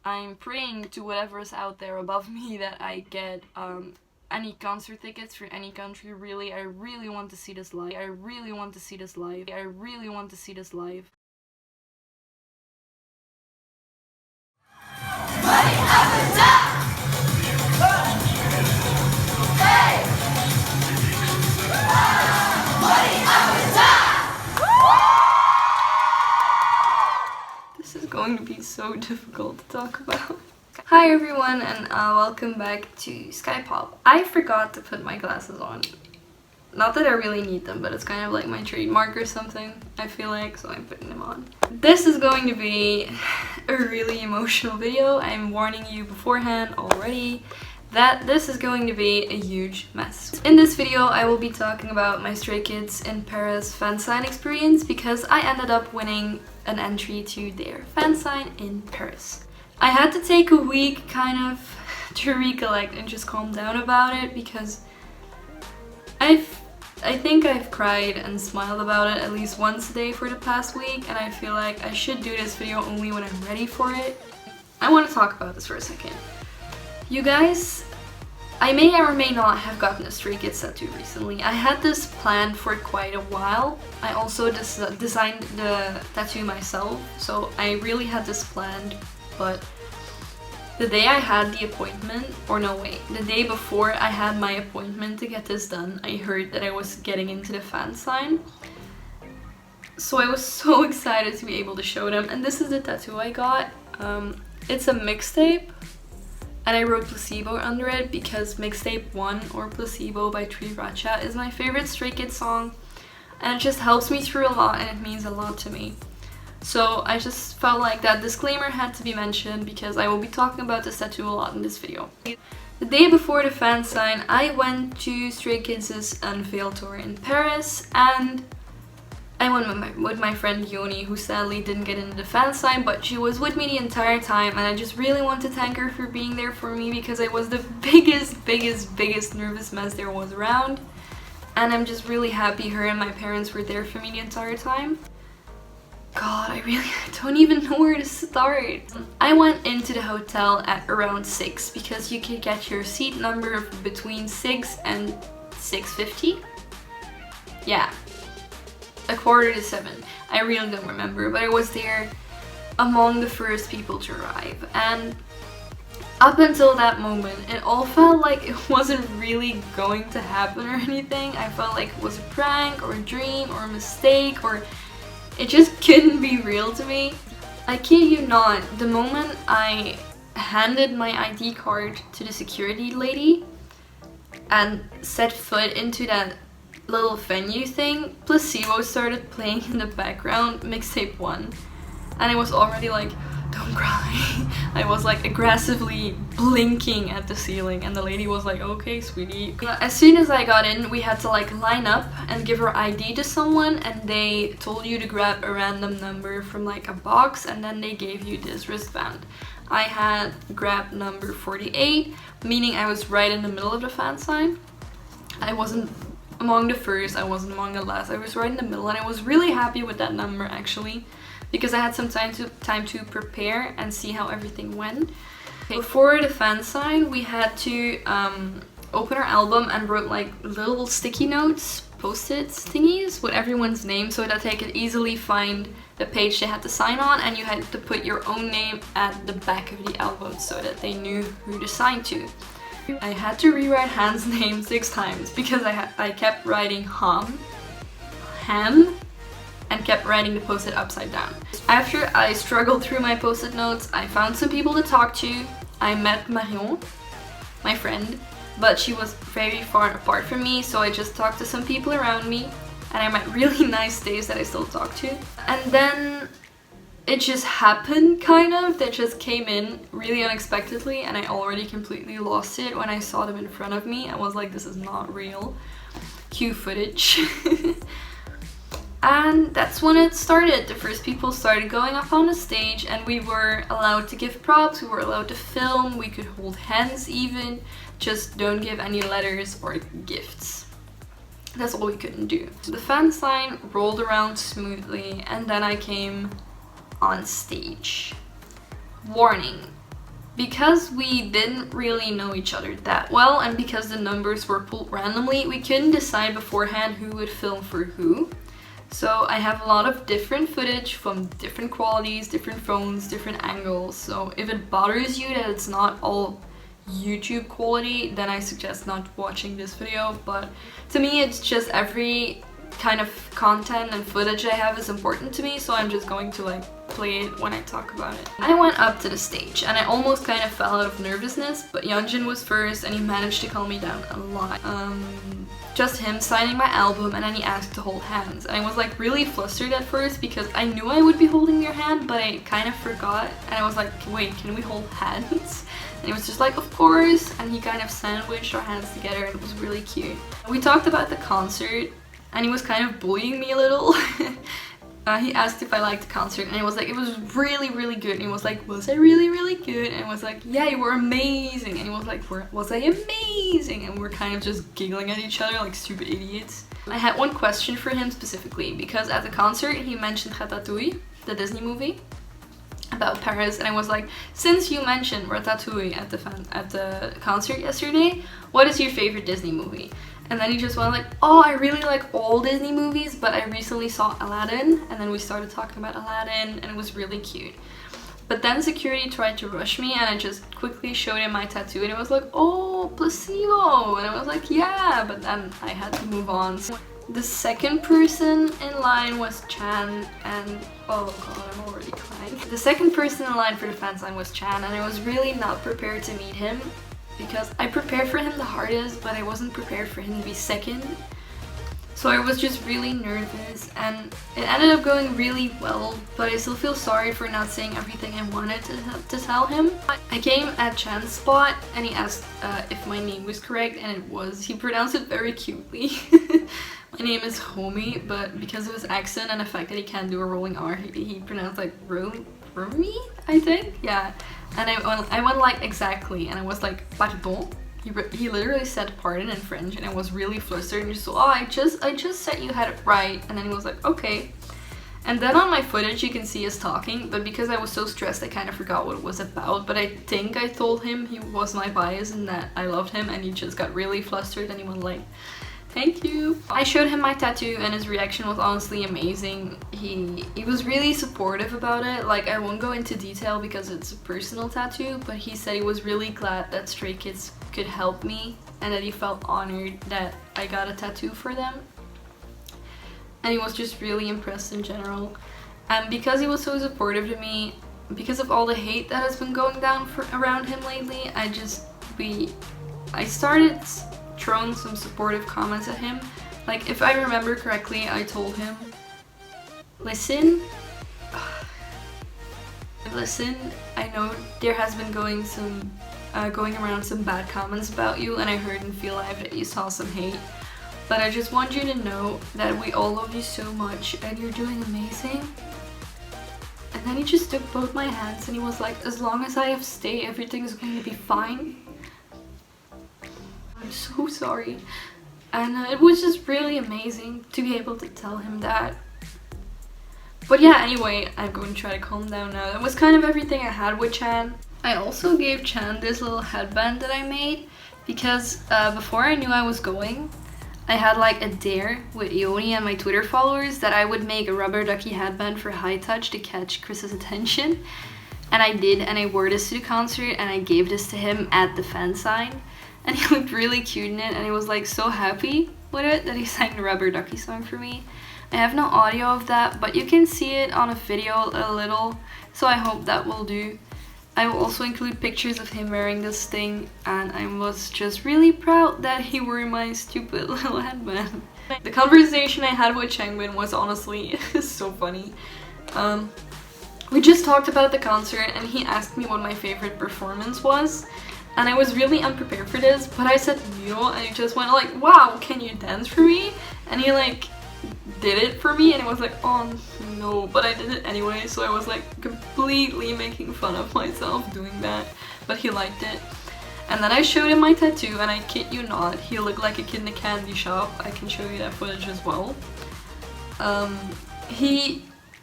I'm praying to whatever's out there above me that I get any concert tickets for any country. Really, I really want to see this live. I really want to see this live. I really want to see this live. This is going to be so difficult to talk about. Hi everyone, and welcome back to Skyypop. I forgot to put my glasses on. Not that I really need them, but it's kind of like my trademark or something, I feel like, so I'm putting them on. This is going to be a really emotional video. I'm warning you beforehand already that this is going to be a huge mess. In this video, I will be talking about my Stray Kids in Paris Fansign experience because I ended up winning an entry to their Fansign in Paris. I had to take a week kind of to recollect and just calm down about it because I think I've cried and smiled about it at least once a day for the past week, and I feel like I should do this video only when I'm ready for it. I want to talk about this for a second. You guys, I may or may not have gotten a Stray Kids tattoo recently. I had this planned for quite a while. I also designed the tattoo myself, so I really had this planned, but the day I had the appointment, or no wait, the day before I had my appointment to get this done, I heard that I was getting into the Fansign. So I was so excited to be able to show them, and this is the tattoo I got. It's a mixtape, and I wrote Placebo under it because Mixtape 1 or Placebo by Racha is my favorite Stray Kids song, and it just helps me through a lot and it means a lot to me. So I just felt like that disclaimer had to be mentioned because I will be talking about this tattoo a lot in this video. The day before the Fansign, I went to Stray Kids' Unveil tour in Paris, and I went with my friend Yoni, who sadly didn't get into the Fansign, but she was with me the entire time, and I just really want to thank her for being there for me because I was the biggest nervous mess there was around, and I'm just really happy her and my parents were there for me the entire time. God, I don't even know where to start. I went into the hotel at around 6 because you could get your seat number between 6 and 6:50. Yeah, a quarter to 7. I really don't remember, but I was there among the first people to arrive. And up until that moment, it all felt like it wasn't really going to happen or anything. I felt like it was a prank or a dream or a mistake, or it just couldn't be real to me. I kid you not, the moment I handed my ID card to the security lady and set foot into that little venue thing, Placebo started playing in the background, Mixtape 1, and I was already like, don't cry. I was like aggressively blinking at the ceiling, and the lady was like, okay sweetie. As soon as I got in, we had to like line up and give our ID to someone, and they told you to grab a random number from like a box, and then they gave you this wristband. I had grabbed number 48, meaning I was right in the middle of the Fansign. I wasn't among the first, I wasn't among the last, I was right in the middle, and I was really happy with that number actually, because I had some time to prepare and see how everything went. Before the Fansign, we had to open our album and wrote like little sticky notes, post-its thingies with everyone's name so that they could easily find the page they had to sign on, and you had to put your own name at the back of the album so that they knew who to sign to. I had to rewrite Han's name 6 times because I kept writing ham, and kept writing the post-it upside down. After I struggled through my post-it notes, I found some people to talk to. I met Marion, my friend, but she was very far apart from me, so I just talked to some people around me, and I met really nice days that I still talk to. And then it just happened, kind of. They just came in really unexpectedly, and I already completely lost it when I saw them in front of me. I was like, this is not real. Cue footage. And that's when it started. The first people started going up on the stage, and we were allowed to give props, we were allowed to film, we could hold hands even, just don't give any letters or gifts. That's all we couldn't do. The Fansign rolled around smoothly, and then I came on stage. Warning, Because we didn't really know each other that well, and because the numbers were pulled randomly, we couldn't decide beforehand who would film for who. So I have a lot of different footage from different qualities, different phones, different angles. So if it bothers you that it's not all YouTube quality, then I suggest not watching this video. But to me, it's just every kind of content and footage I have is important to me, so I'm just going to like play it when I talk about it. I went up to the stage and I almost kind of fell out of nervousness, but Yeonjun was first and he managed to calm me down a lot. Just him signing my album, and then he asked to hold hands, and I was like really flustered at first because I knew I would be holding your hand, but I kind of forgot, and I was like, wait, can we hold hands? And he was just like, of course, and he kind of sandwiched our hands together, and it was really cute. We talked about the concert, and he was kind of bullying me a little. He asked if I liked the concert, and I was like, it was really, really good. And he was like, was I really, really good? And I was like, yeah, you were amazing. And he was like, was I amazing? And we were kind of just giggling at each other like stupid idiots. I had one question for him specifically, because at the concert he mentioned Ratatouille, the Disney movie about Paris, and I was like, since you mentioned Ratatouille at the concert yesterday, what is your favorite Disney movie? And then he just went like, oh, I really like all Disney movies, but I recently saw Aladdin. And then we started talking about Aladdin, and it was really cute. But then security tried to rush me, and I just quickly showed him my tattoo, and it was like, oh, placebo. And I was like, yeah, but then I had to move on. So the second person in line was Chan, and oh god, I'm already crying. The second person in line for the Fansign was Chan, and I was really not prepared to meet him, because I prepared for him the hardest, but I wasn't prepared for him to be second. So I was just really nervous, and it ended up going really well, but I still feel sorry for not saying everything I wanted to tell him. I came at Chan's spot, and he asked if my name was correct, and it was. He pronounced it very cutely. My name is Homie, but because of his accent and the fact that he can't do a rolling R, he pronounced like Romy, I think? Yeah. And I went like exactly, and I was like, pardon? He literally said pardon in French, and I was really flustered and just, oh, I just said you had it right. And then he was like, okay. And then on my footage you can see us talking, but because I was so stressed I kind of forgot what it was about. But I think I told him he was my bias and that I loved him, and he just got really flustered and he went like, thank you. I showed him my tattoo, and his reaction was honestly amazing. He was really supportive about it. Like, I won't go into detail because it's a personal tattoo, but he said he was really glad that Stray Kids could help me, and that he felt honored that I got a tattoo for them. And he was just really impressed in general. And because he was so supportive to me, because of all the hate that has been going down around him lately, I started throwing some supportive comments at him. Like, if I remember correctly, I told him, listen, I know there has been going around some bad comments about you, and I heard in Feel Live that you saw some hate, but I just want you to know that we all love you so much and you're doing amazing. And then he just took both my hands and he was like, as long as I have stay, everything's going to be fine. I'm so sorry. And it was just really amazing to be able to tell him that. But yeah, anyway, I'm going to try to calm down now. That was kind of everything I had with Chan. I also gave Chan this little headband that I made because before I knew I was going, I had like a dare with Ioni and my Twitter followers that I would make a rubber ducky headband for High Touch to catch Chris's attention. And I did, and I wore this to the concert, and I gave this to him at the Fansign. And he looked really cute in it, and he was like so happy with it that he sang the Rubber Ducky song for me. I have no audio of that, but you can see it on a video a little, so I hope that will do. I will also include pictures of him wearing this thing, and I was just really proud that he wore my stupid little headband. The conversation I had with Changbin was honestly so funny. We just talked about the concert, and he asked me what my favorite performance was. And I was really unprepared for this, but I said Miro, and he just went like, wow, can you dance for me? And he like did it for me, and it was like, oh no, but I did it anyway, so I was like completely making fun of myself doing that, but he liked it. And then I showed him my tattoo, and I kid you not, he looked like a kid in a candy shop. I can show you that footage as well.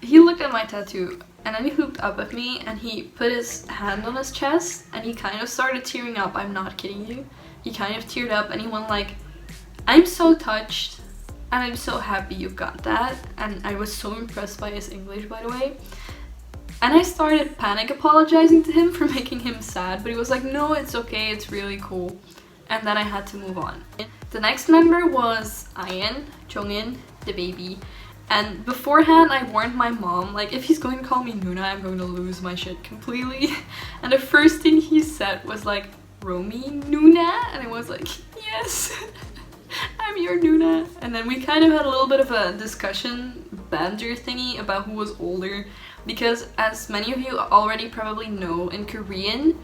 he looked at my tattoo and then he looked up at me and he put his hand on his chest and he kind of started tearing up. I'm not kidding you. He kind of teared up and he went like, "I'm so touched and I'm so happy you got that." And I was so impressed by his English, by the way. And I started panic apologizing to him for making him sad, but he was like, "No, it's okay, it's really cool." And then I had to move on. The next member was Ian, Jongin, the baby. And beforehand I warned my mom, like, if he's going to call me Nuna, I'm going to lose my shit completely. And the first thing he said was like, "Romy Nuna?" And I was like, "Yes, I'm your Nuna." And then we kind of had a little bit of a discussion, banter thingy about who was older. Because as many of you already probably know, in Korean,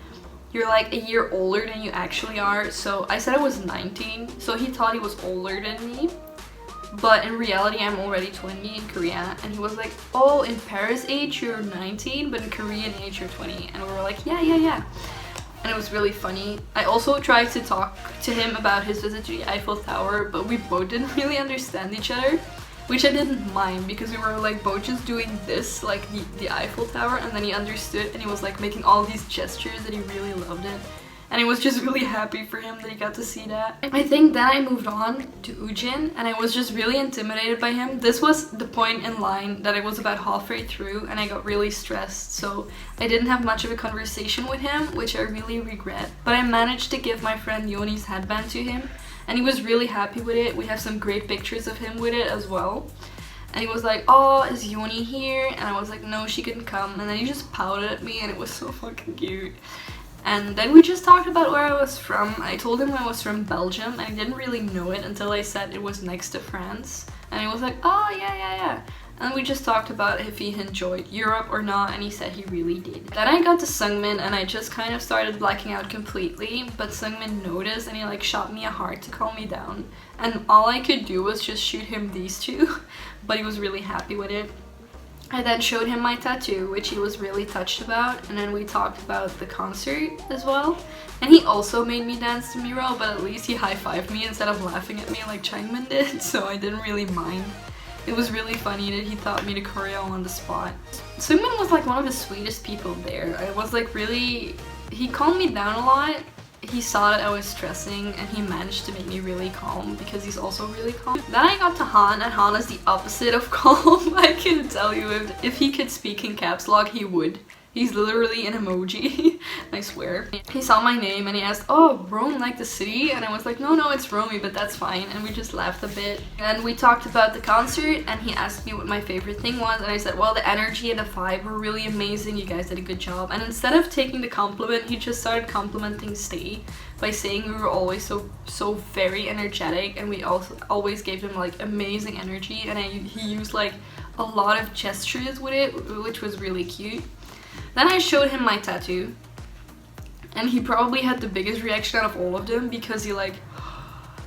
you're like a year older than you actually are. So I said I was 19, so he thought he was older than me. But in reality, I'm already 20 in Korea. And he was like, "Oh, in Paris age, you're 19, but in Korean age, you're 20. And we were like, yeah. And it was really funny. I also tried to talk to him about his visit to the Eiffel Tower, but we both didn't really understand each other. Which I didn't mind, because we were like both just doing this, like the Eiffel Tower, and then he understood and he was like making all these gestures that he really loved it. And I was just really happy for him that he got to see that. I think then I moved on to Ujin and I was just really intimidated by him. This was the point in line that I was about halfway through and I got really stressed, so I didn't have much of a conversation with him, which I really regret. But I managed to give my friend Yoni's headband to him and he was really happy with it. We have some great pictures of him with it as well. And he was like, "Oh, is Yoni here?" And I was like, "No, she couldn't come." And then he just pouted at me and it was so fucking cute. And then we just talked about where I was from. I told him I was from Belgium and I didn't really know it until I said it was next to France. And he was like, "Oh, yeah. And we just talked about if he enjoyed Europe or not, and he said he really did. Then I got to Seungmin and I just kind of started blacking out completely, but Seungmin noticed and he like shot me a heart to calm me down. And all I could do was just shoot him these two, but he was really happy with it. I then showed him my tattoo, which he was really touched about, and then we talked about the concert as well. And he also made me dance to Miro, but at least he high-fived me instead of laughing at me like Changmin did, so I didn't really mind. It was really funny that he taught me the choreo on the spot. Seungmin was like one of the sweetest people there. I was like really... he calmed me down a lot. He saw that I was stressing and he managed to make me really calm because he's also really calm. Then I got to Han, and Han is the opposite of calm. I can tell you, if he could speak in caps lock, he would. He's literally an emoji, I swear. He saw my name and he asked, "Oh, Rome, like the city?" And I was like, no, it's Romy, but that's fine. And we just laughed a bit. And we talked about the concert and he asked me what my favorite thing was. And I said, well, the energy and the vibe were really amazing. You guys did a good job. And instead of taking the compliment, he just started complimenting Stay by saying we were always so very energetic. And we also always gave him like amazing energy. And he used like a lot of gestures with it, which was really cute. Then I showed him my tattoo and he probably had the biggest reaction out of all of them because he like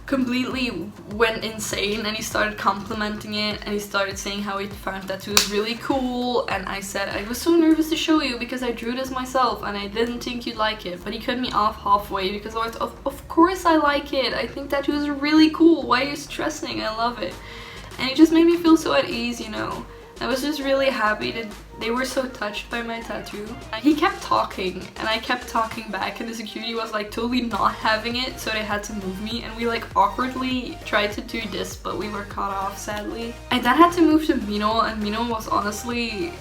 completely went insane and he started complimenting it and he started saying how he found tattoos really cool. And I said I was so nervous to show you because I drew this myself and I didn't think you'd like it, but he cut me off halfway because I was of course I like it. I think tattoos are really cool. Why are you stressing? I love it. And it just made me feel so at ease, you know. I was just really happy that they were so touched by my tattoo. He kept talking and I kept talking back and the security was like totally not having it, so they had to move me and we like awkwardly tried to do this, but we were cut off sadly. I then had to move to Mino, and Mino was honestly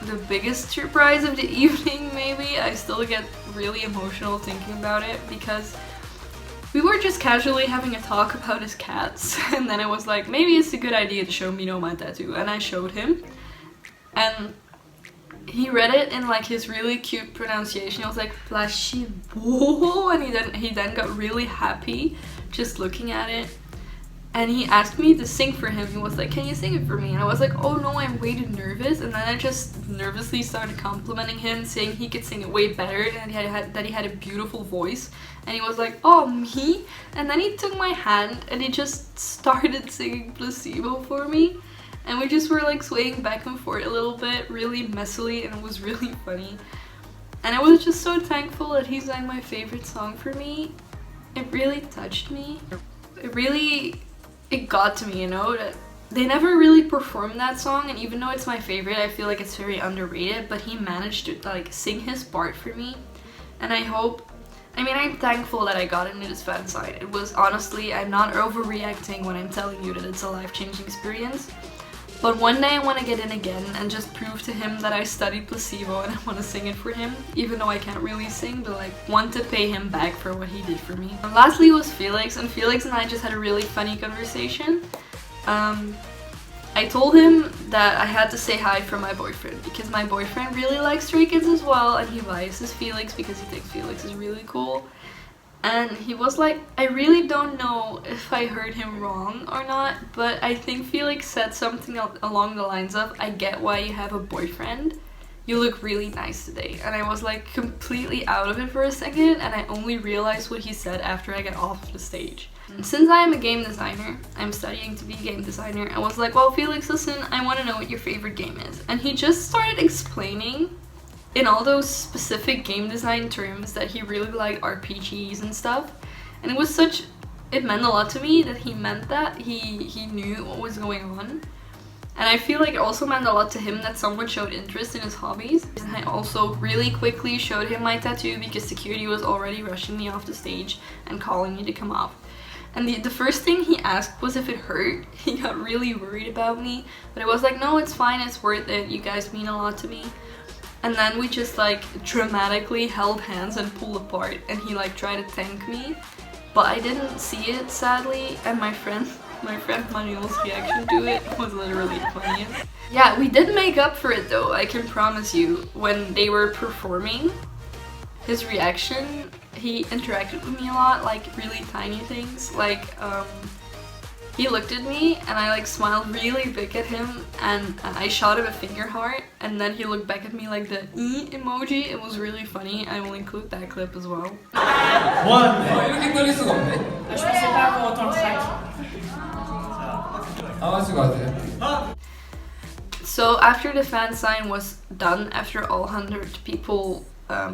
the biggest surprise of the evening maybe. I still get really emotional thinking about it because we were just casually having a talk about his cats and then it was like, maybe it's a good idea to show Mino my tattoo, and I showed him and he read it in like his really cute pronunciation. He was like "Flashibo," and he then got really happy just looking at it. And he asked me to sing for him. He was like, "Can you sing it for me?" And I was like, "Oh no, I'm way too nervous." And then I just nervously started complimenting him, saying he could sing it way better and that he had a beautiful voice. And he was like, "Oh, me?" And then he took my hand and he just started singing Placebo for me. And we just were like swaying back and forth a little bit, really messily, and it was really funny. And I was just so thankful that he sang my favorite song for me. It really touched me. It got to me, you know, that they never really performed that song, and even though it's my favorite, I feel like it's very underrated, but he managed to like sing his part for me. And I'm thankful that I got into this Fansign. It was honestly, I'm not overreacting when I'm telling you that it's a life-changing experience. But one day I want to get in again and just prove to him that I studied Placebo and I want to sing it for him, even though I can't really sing, but like want to pay him back for what he did for me. And lastly was Felix, and Felix and I just had a really funny conversation. I told him that I had to say hi for my boyfriend because my boyfriend really likes Stray Kids as well, and he biases Felix because he thinks Felix is really cool. And he was like, I really don't know if I heard him wrong or not, but I think Felix said something along the lines of, I get why you have a boyfriend. You look really nice today. And I was like completely out of it for a second, and I only realized what he said after I got off of the stage. And since I am a game designer, I'm studying to be a game designer, I was like, well, Felix, listen, I want to know what your favorite game is. And he just started explaining in all those specific game design terms that he really liked RPGs and stuff, and it meant a lot to me that he meant that he knew what was going on. And I feel like it also meant a lot to him that someone showed interest in his hobbies. And I also really quickly showed him my tattoo because security was already rushing me off the stage and calling me to come off. And the first thing he asked was if it hurt. He got really worried about me, but I was like, no, it's fine, it's worth it, you guys mean a lot to me. And then we just like dramatically held hands and pulled apart, and he like tried to thank me, but I didn't see it sadly, and my friend Manuel's reaction to it was literally the funniest. Yeah, we did make up for it though, I can promise you. When they were performing, his reaction, he interacted with me a lot, like really tiny things, like he looked at me and I like smiled really big at him, and I shot him a finger heart, and then he looked back at me like the emoji. It was really funny. I will include that clip as well. 이렇게 떨릴 수가 없네. Je pensais pas avoir autant de trac. 맞을 것 같아요. So after the fan sign was done, after all 100 people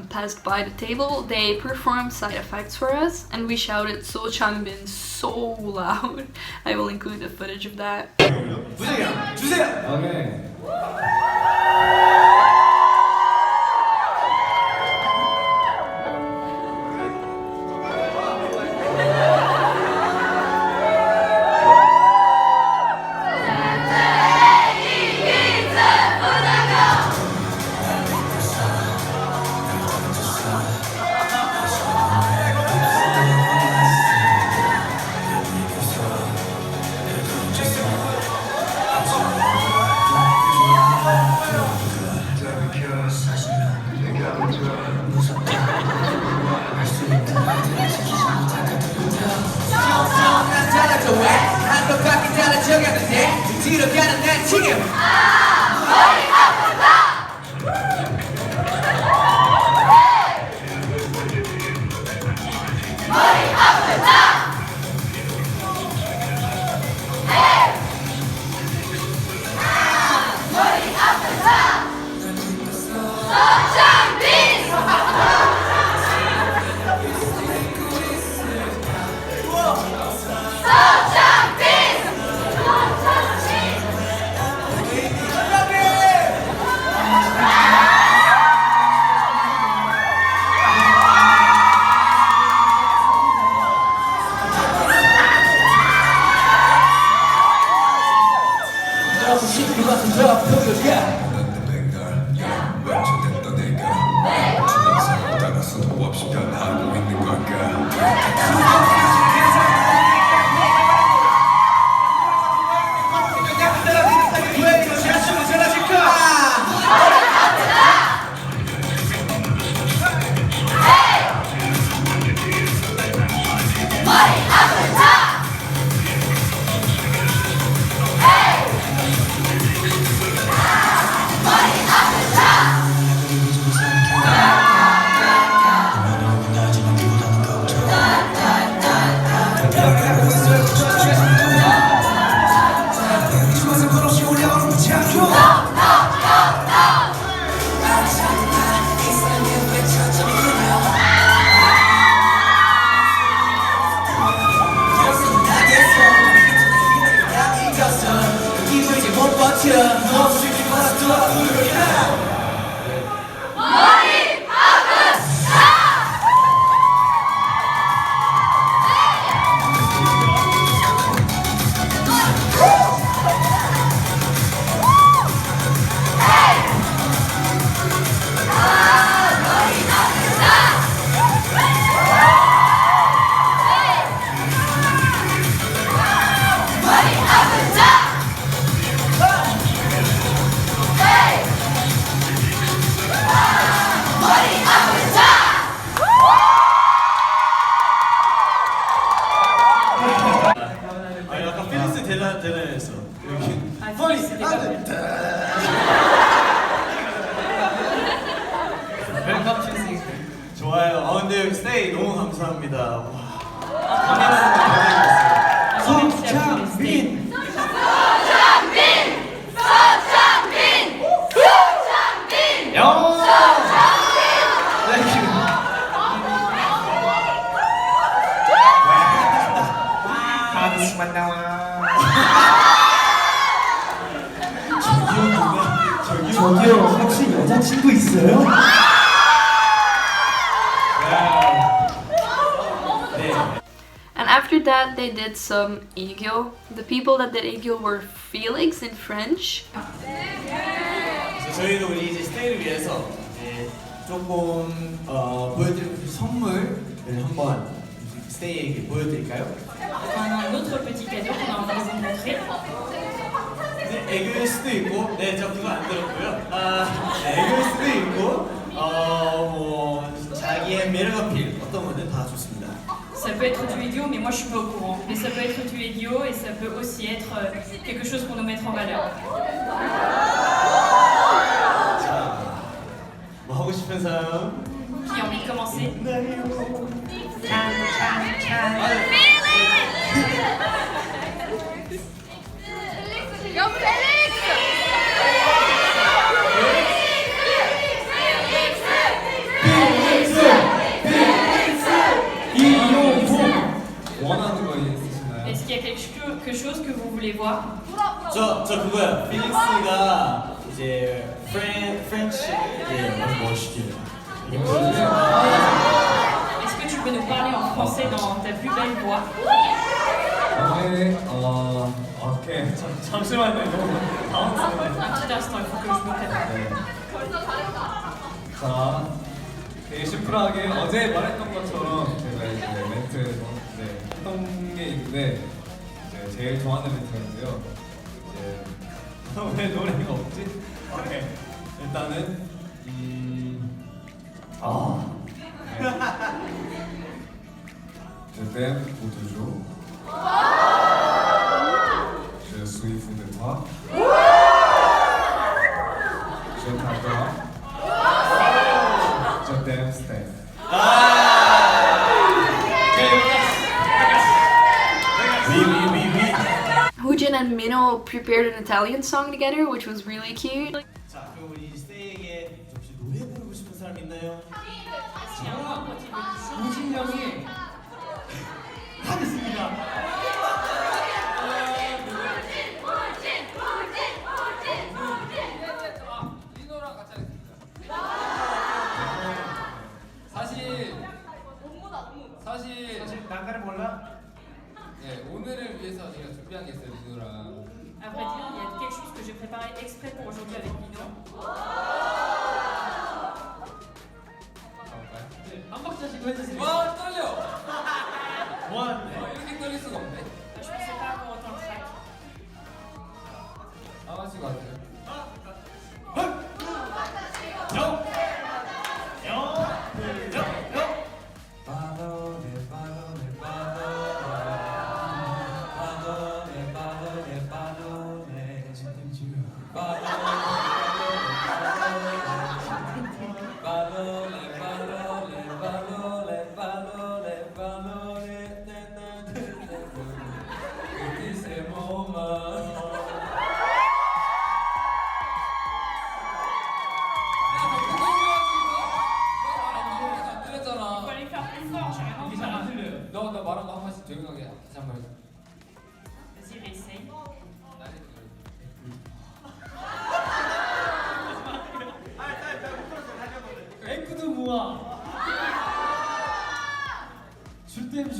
passed by the table, they performed side effects for us, and we shouted So Changbin so loud. I will include the footage of that. Okay. 오늘 스테이 너무 감사합니다. 와. 서창빈! 가끔씩만 나와. 저기요, 혹시 여자친구 있어요? And after that, they did some egyo. The people that did egyo were Felix in French. 저희도 우리 이제 스테이를 위해서 이제 조금 보여드리고 싶은 선물을 한번 스테이에게 보여드릴까요? Un autre petit cadeau qu'on a envie de vous montrer. 네, 애교일 수도 있고, 네, 저 그거 안 들었고요. 네, 애교일 수도 있고, 뭐 자기의 매력 어필 어떤 거든 다 좋습니다. Ça peut être du idiot, mais moi je suis pas au courant. Mais ça peut être du idiot et ça peut aussi être quelque chose pour nous mettre en valeur. 자, 뭐 하고 싶은 사람? Qui a envie de commencer? Yo, Felix! 원하는 거 있으신가요? Est-ce qu'il y a quelque chose que vous voulez voir? 저 그거요. 필릭스가 이제 프렌치 멋있게. Est-ce que tu peux nous parler en français dans ta plus belle voix? 네, 오케이. 잠시만요. 너무 당황스러워요. Un petit instant, il faut que je me prépare. 네. 자, 되게 심플하게 어제 말했던 것처럼 제가 이제 멘트 했던 게 있는데 이제 제일 좋아하는 멘트였는데요. 이제 왜 노래가 없지? 오케이. 일단은 Je t'aime pour toujours. Je suis fou de toi. Je t'adore. Je t'aime, Steph. Hoojin and Minho prepared an Italian song together, which was really cute. 자, 그럼 우리 스테이에게 혹시 노래 부르고 싶은 사람 있나요? 우진 형이 하겠습니다. 리노랑 같이 하겠습니다. 사실 난가를 몰라? 네, 오늘을 위해서 제가 준비한 게 있어요, 리노랑. À vrai dire, il y a quelque chose que j'ai préparé exprès pour aujourd'hui avec Pino. 한 박자씩 해주세요. 와 떨려. 이렇게 떨릴 수가 없네. Je pensais pas avoir autant de trac. 다 같이 가세요. Faut aller faire plus fort, j'ai rien 이게 entendu. 잘안 들려요. 너 말한 거 한 번씩 조용하게 다시 한번 해줘. Vas-y, réessaye. 앵크도 모아. 줄댐 주.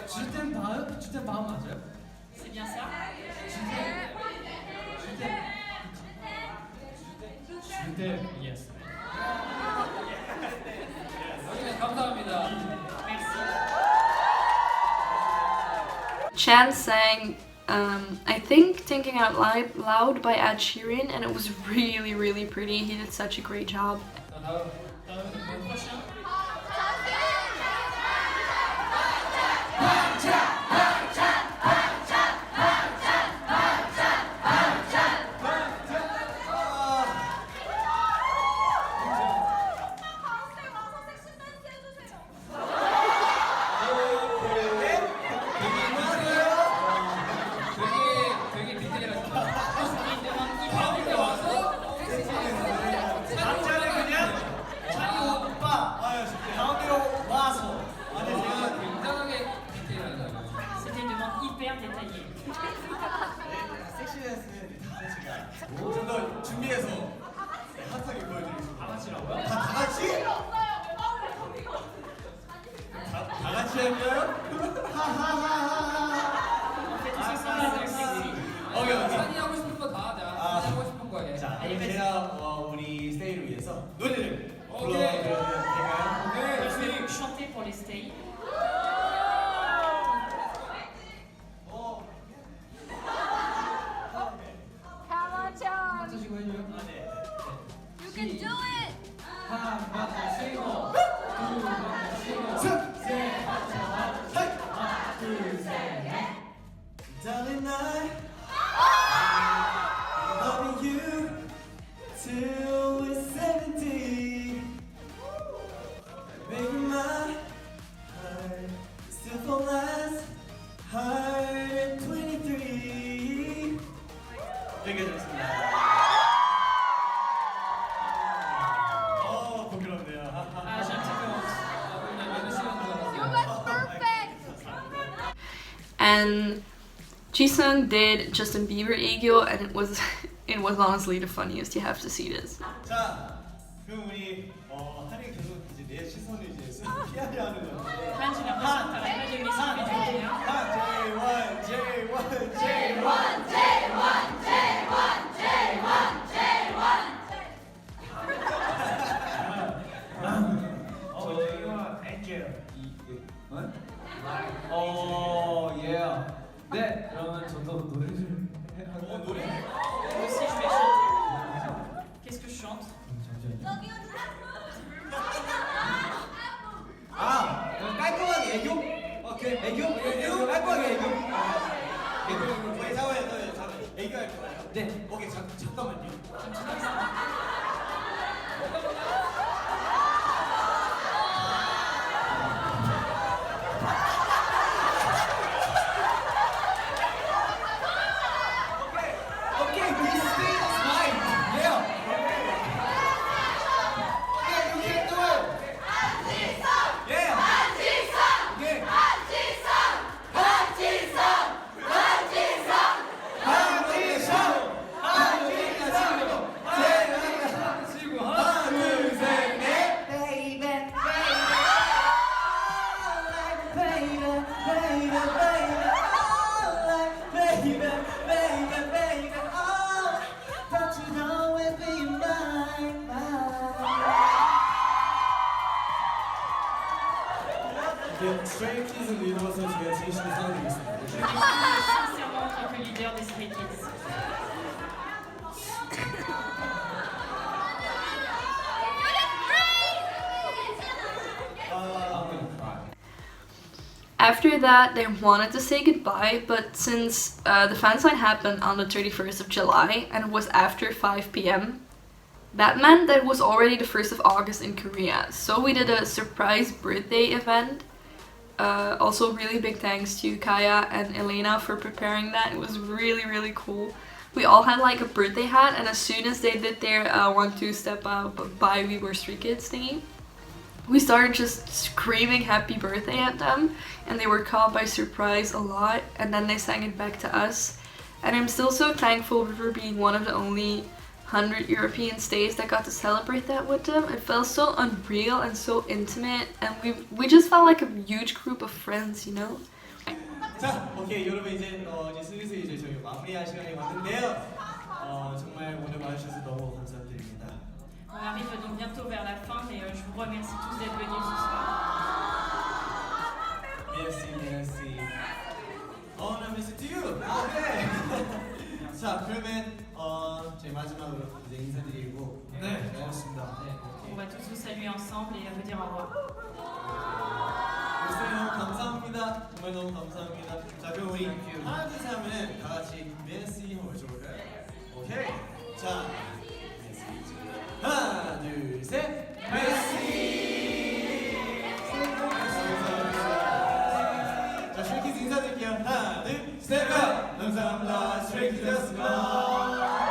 줄댐 바 맞아요? C'est bien ça? 줄댐 예스. 감사합니다. Merci. Chan sang, I think, Thinking Out Loud by Ed Sheeran, and it was really, really pretty. He did such a great job. Le prochain. 좀 더 준비해서 핫하게 보여드리겠습니다. 다 같이라고요? 다 같이? 다 같이 할까요? 하하하하하. 오케이. 산이 하고 싶은 거 다 하자. 산이 하고 싶은 거 해. 자, 그럼 제가 우리 스테이를 위해서 노래를 오케이. 불러드려도 될까요? Je vais chanter pour les stay. Come on, John. 맞춰주고 해줘요. You can do it. 한 번 쉬고, Darling, loving you till we're 70. Making my heart still fall last hard at 23. 여기까지 했습니다. 부끄럽네요. Ah, j'ai un petit peu honte. You look perfect. And Jisung did Justin Bieber 애교, and it was honestly the funniest. You have to see this. 자, 그럼 우리 한이 계속 이제 내 시선을 이제 피하려 하는 건데. Là, j'ai l'impression que t'arrêtes pas de me laisser vidéo. J.One, J.One, J.One. 저희가 땡큐. 네, 그러면 저도 노래를 노래? Moi aussi, je vais chanter. Qu'est-ce que je chante? 깔끔하게 애교? 오케이, 애교? 깔끔하게 애교? 저희 잠깐만요. 애교 할 거예요? 네. 오케이, 잠깐만요. Okay, this thing is mine. Yeah. Okay, you can do it. Yeah. Okay. 하나, 둘, 셋, 넷. 스트레이키즈 리더로서 제가 진심을 사랑드리겠습니다. Sincèrement, en tant que leader des Stray Kids. After that, they wanted to say goodbye, but since the fansign happened on the 31st of July and it was after 5 p.m., that meant that it was already the 1st of August in Korea. So we did a surprise birthday event. Also, really big thanks to Kaya and Elena for preparing that. It was really, really cool. We all had like a birthday hat, and as soon as they did their 1, 2 step out by We Were Street Kids thingy, we started just screaming happy birthday at them, and they were caught by surprise a lot, and then they sang it back to us. And I'm still so thankful for being one of the only 100 European stays that got to celebrate that with them. It felt so unreal and so intimate, and we just felt like a huge group of friends, you know? 자, 오케이 여러분 이제 슬슬 이제 저희 마무리할 시간이 왔는데요. 정말 오늘 와주셔서 너무 감사드립니다. On arrive donc bientôt vers la fin et je vous remercie tous d'être venus ce soir. Merci. 나 merci to you. 오케이. 자, 그러면 저희 마지막으로 이제 인사드리고 네, 고맙습니다. 네, On va tous vous saluer ensemble et vous dire au revoir. 너무 감사합니다. 정말 너무 감사합니다. 자, 그럼 우리 하나 둘 셋 하면은 다 같이 merci 한번 외쳐볼까요? 오케이. 자, 하나 둘 셋, merci. 자, 스트레이키즈 인사드릴게요. 하나 둘 셋, 감사합니다. 스트레이키즈였습니다.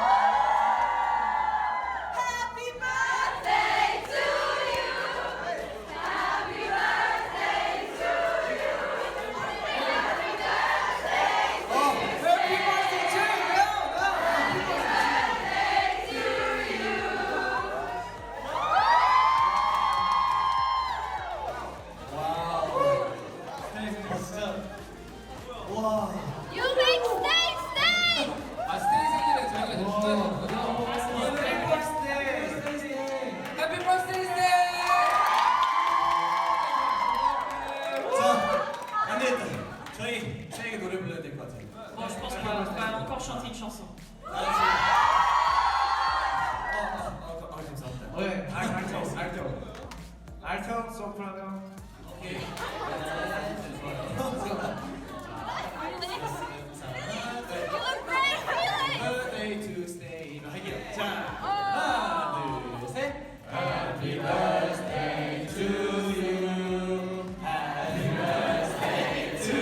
자, 하나, 둘, 셋. Happy birthday to you. Happy birthday to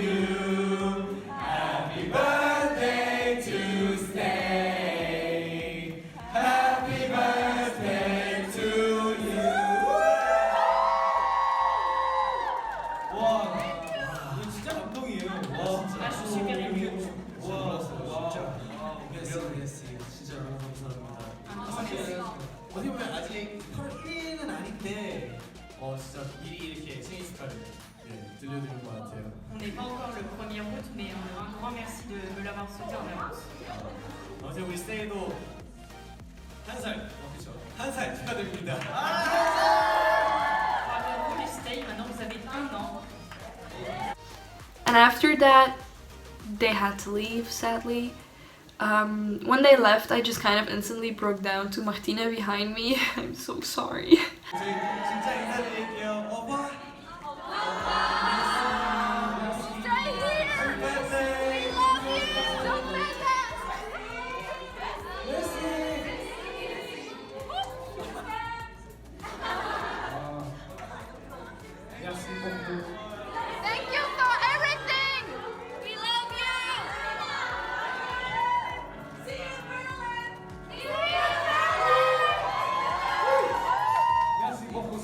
you. Happy birthday to stay. Happy birthday to you. 와, 이거 진짜 감동이에요. 와, Ah, je suis super émue. 와, 진짜. 메시, 진짜 너무 감사합니다. 어떻게 보면 아직 8월 1일은 아닌데, 진짜 미리 이렇게 생일 축하를 들려드린 것 같아요. On n'est pas encore le 1er août, mais un grand merci de me l'avoir souhaité en avance. 아무튼 우리 스테이도 한 살, 그렇죠? 한 살 축하드립니다. Bravo, les Stay, maintenant vous avez 1 an. And after that, they had to leave, sadly. When they left, I just kind of instantly broke down to Martina behind me. I'm so sorry. 저희 진짜 인사드릴게요. 오빠. Stay here. We love you. Don't let us. Thank you for everything. We love you. See you in Berlin. See you in Berlin. Merci beaucoup,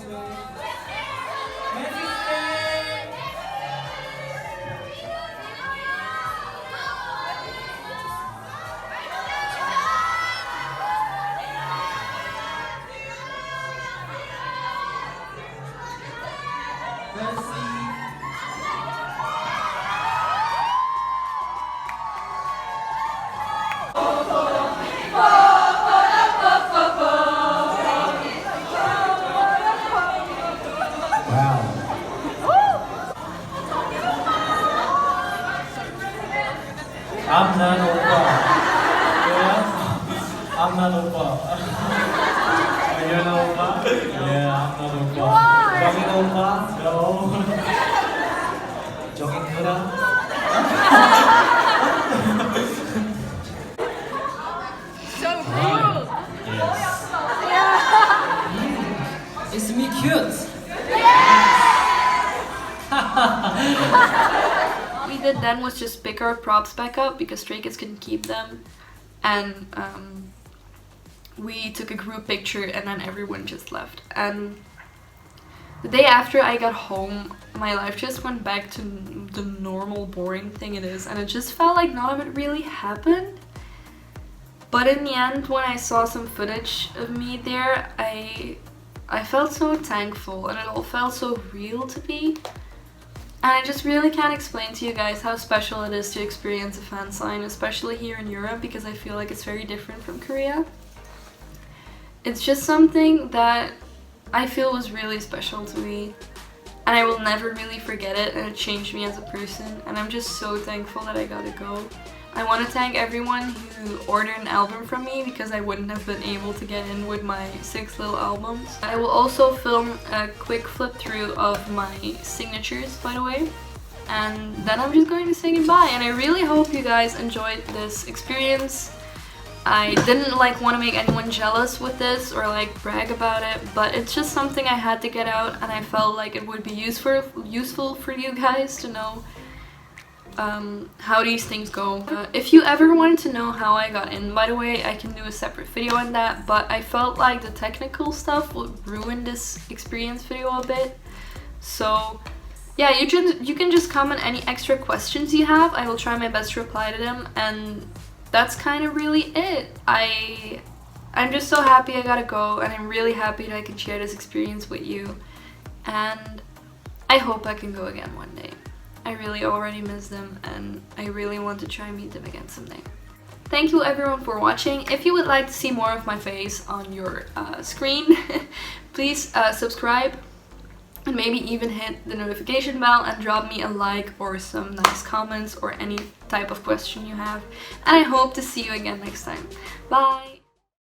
I'm not 오빠. I'm not 오빠. You're not 오빠? Yeah, I'm not 오빠. 여긴 오빠? No. 저긴 누나? So cool. Yes. It's me cute. We did then was just pick our props back up because Stray Kids couldn't keep them, and we took a group picture and then everyone just left. And the day after I got home, my life just went back to the normal boring thing it is, and it just felt like none of it really happened. But in the end, when I saw some footage of me there, I felt so thankful and it all felt so real to me. And I just really can't explain to you guys how special it is to experience a fan sign, especially here in Europe, because I feel like it's very different from Korea. It's just something that I feel was really special to me, and I will never really forget it, and it changed me as a person, and I'm just so thankful that I got to go. I want to thank everyone who ordered an album from me because I wouldn't have been able to get in with my 6 little albums. I will also film a quick flip through of my signatures, by the way. And then I'm just going to say goodbye, and I really hope you guys enjoyed this experience. I didn't want to make anyone jealous with this or brag about it, but it's just something I had to get out, and I felt like it would be useful for you guys to know how these things go. If you ever wanted to know how I got in, by the way, I can do a separate video on that, but I felt like the technical stuff would ruin this experience video a bit. So yeah, you can just comment any extra questions you have. I will try my best to reply to them, and that's kind of really it. I'm just so happy I gotta go, and I'm really happy that I can share this experience with you, and I hope I can go again one day. I really already miss them, and I really want to try and meet them again someday. Thank you everyone for watching. If you would like to see more of my face on your screen, please subscribe and maybe even hit the notification bell and drop me a like or some nice comments or any type of question you have. And I hope to see you again next time. Bye!